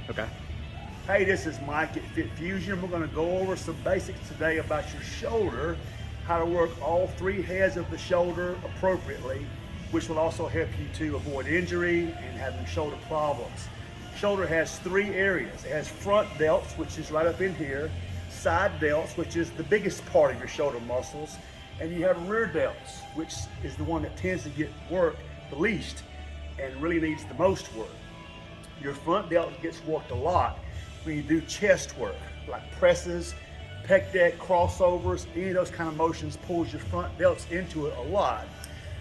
Okay. Hey, this is Mike at Fit Fusion. We're going to go over some basics today about your shoulder, how to work all three heads of the shoulder appropriately, which will also help you to avoid injury and having shoulder problems. Shoulder has three areas. It has front delts, which is right up in here, side delts, which is the biggest part of your shoulder muscles, and you have rear delts, which is the one that tends to get worked the least and really needs the most work. Your front delt gets worked a lot when you do chest work, like presses, pec deck, crossovers, any of those kind of motions pulls your front delts into it a lot.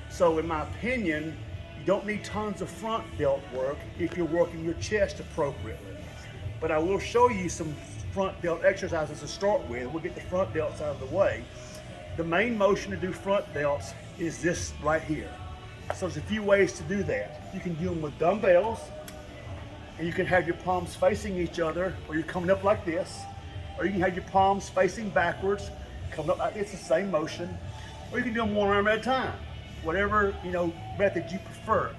So in my opinion, you don't need tons of front delt work if you're working your chest appropriately. But I will show you some front delt exercises to start with. We'll get the front delts out of the way. The main motion to do front delts is this right here. So there's a few ways to do that. You can do them with dumbbells, and you can have your palms facing each other, or you're coming up like this, or you can have your palms facing backwards, coming up like this, the same motion, or you can do them one arm at a time, whatever method you prefer.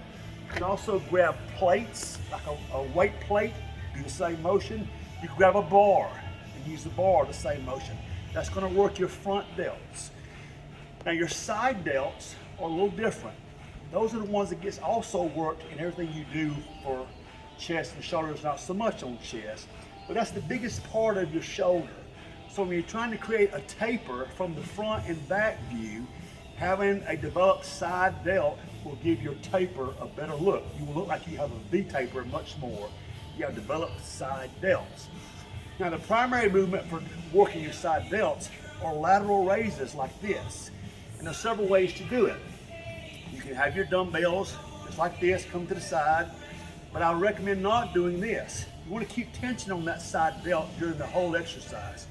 You can also grab plates, like a weight plate, do the same motion. You can grab a bar and use the bar, the same motion. That's going to work your front delts. Now your side delts are a little different. Those are the ones that gets also worked in everything you do for chest and shoulders, not so much on chest, but that's the biggest part of your shoulder. So when you're trying to create a taper from the front and back view, having a developed side delt will give your taper a better look. You will look like you have a V taper much more. You have developed side delts. Now the primary movement for working your side delts are lateral raises like this. And there's several ways to do it. You can have your dumbbells just like this, come to the side, but I recommend not doing this. You want to keep tension on that side delt during the whole exercise.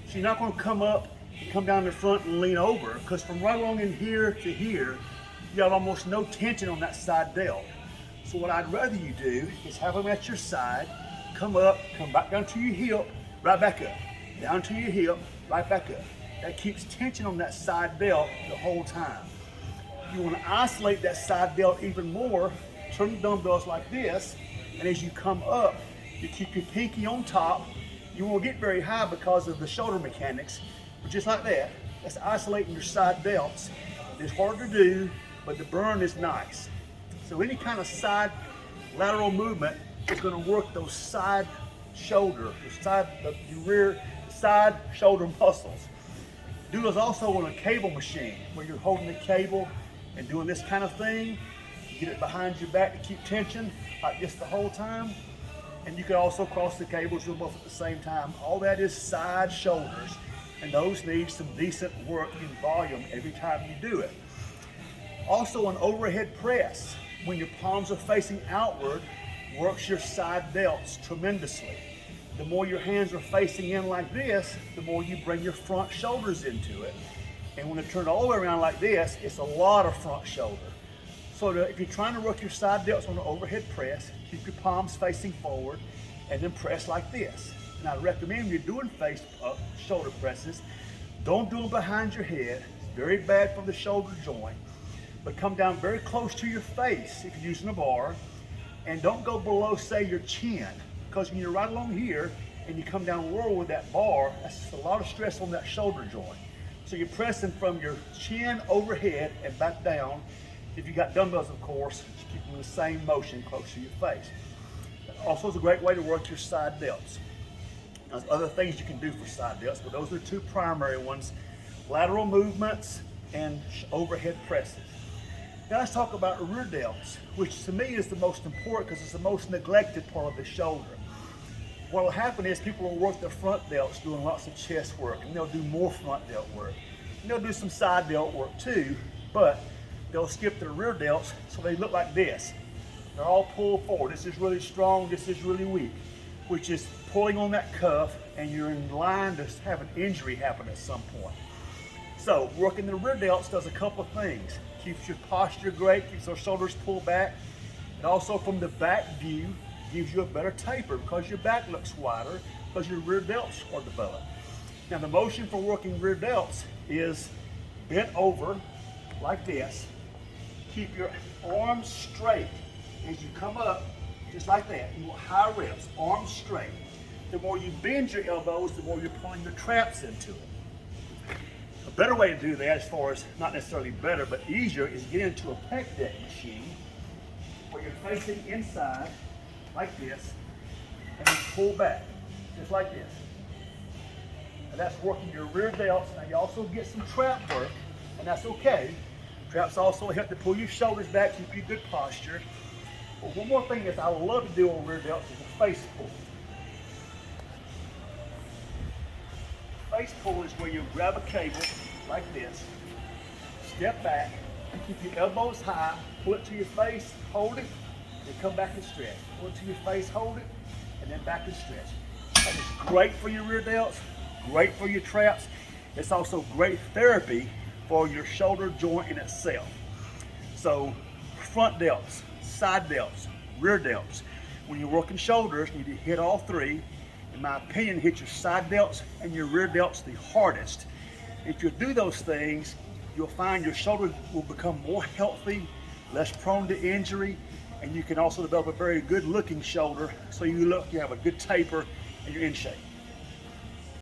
So you're not going to come up and come down the front and lean over, because from right along in here to here, you have almost no tension on that side delt. So what I'd rather you do is have them at your side, come up, come back down to your hip, right back up, down to your hip, right back up. That keeps tension on that side delt the whole time. You want to isolate that side delt even more, turn the dumbbells like this, and as you come up, you keep your pinky on top. You won't get very high because of the shoulder mechanics, but just like that, that's isolating your side delts. It's hard to do, but the burn is nice. So any kind of side lateral movement is going to work those side shoulder, the rear side shoulder muscles. Do those also on a cable machine, where you're holding the cable and doing this kind of thing. You get it behind your back to keep tension, like this the whole time. And you can also cross the cables, do them both at the same time. All that is side shoulders, and those need some decent work in volume every time you do it. Also an overhead press, when your palms are facing outward, works your side delts tremendously. The more your hands are facing in like this, the more you bring your front shoulders into it. And when they turn all the way around like this, it's a lot of front shoulder. So if you're trying to work your side delts on an overhead press, keep your palms facing forward and then press like this. And I recommend you're doing face up shoulder presses, don't do them behind your head. It's very bad for the shoulder joint. But come down very close to your face if you're using a bar, and don't go below, say, your chin, because when you're right along here and you come down lower with that bar, that's a lot of stress on that shoulder joint. So you're pressing from your chin overhead and back down. If you got dumbbells, of course, just keep them in the same motion close to your face. Also, is a great way to work your side delts. There's other things you can do for side delts, but those are the two primary ones: lateral movements and overhead presses. Now let's talk about rear delts, which to me is the most important because it's the most neglected part of the shoulder. What will happen is people will work their front delts doing lots of chest work, and they'll do more front delt work. And they'll do some side delt work too, but they'll skip their rear delts so they look like this. They're all pulled forward. This is really strong, this is really weak, which is pulling on that cuff, and you're in line to have an injury happen at some point. So working the rear delts does a couple of things. Keeps your posture great, keeps those shoulders pulled back, and also from the back view gives you a better taper because your back looks wider because your rear delts are developed. Now the motion for working rear delts is bent over like this. Keep your arms straight. As you come up, just like that. You want high reps, arms straight. The more you bend your elbows, the more you're pulling your traps into it. A better way to do that, as far as not necessarily better, but easier, is get into a pec deck machine where you're facing inside like this, and you pull back, just like this. And that's working your rear delts. Now you also get some trap work, and that's okay. Traps also help to pull your shoulders back, keep you good posture. But one more thing that I love to do on rear delts is a face pull. Face pull is where you grab a cable like this, step back, keep your elbows high, pull it to your face, hold it, then come back and stretch. Pull it to your face, hold it, and then back and stretch. That is great for your rear delts, great for your traps. It's also great therapy for your shoulder joint in itself. So front delts, side delts, rear delts. When you're working shoulders, you need to hit all three. In my opinion, hit your side delts and your rear delts the hardest. If you do those things, you'll find your shoulder will become more healthy, less prone to injury, and you can also develop a very good looking shoulder, so you have a good taper and you're in shape.